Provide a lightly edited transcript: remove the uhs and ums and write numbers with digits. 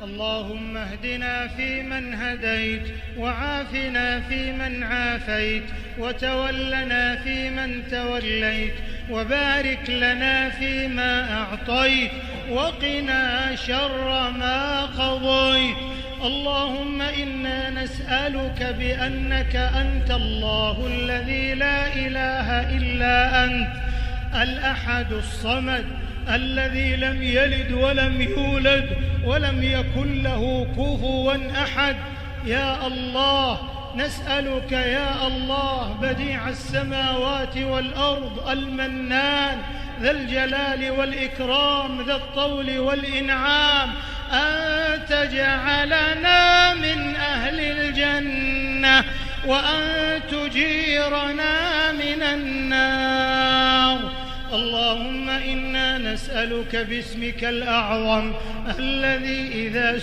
اللهم اهدنا فيمن هديت، وعافنا فيمن عافيت، وتولنا فيمن توليت، وبارك لنا فيما أعطيت، وقنا شر ما قضيت. اللهم إنا نسألك بأنك أنت الله الذي لا إله إلا أنت، الأحد الصمد، الذي لم يلد ولم يولد ولم يكن له كفوا أحد. يا الله نسألك يا الله بديع السماوات والأرض المنان ذا الجلال والإكرام ذا الطول والإنعام أن تجعلنا من أهل الجنة، وأن تجيرنا من النار. اللهم إنا نسألك باسمك الأعظم الذي إذا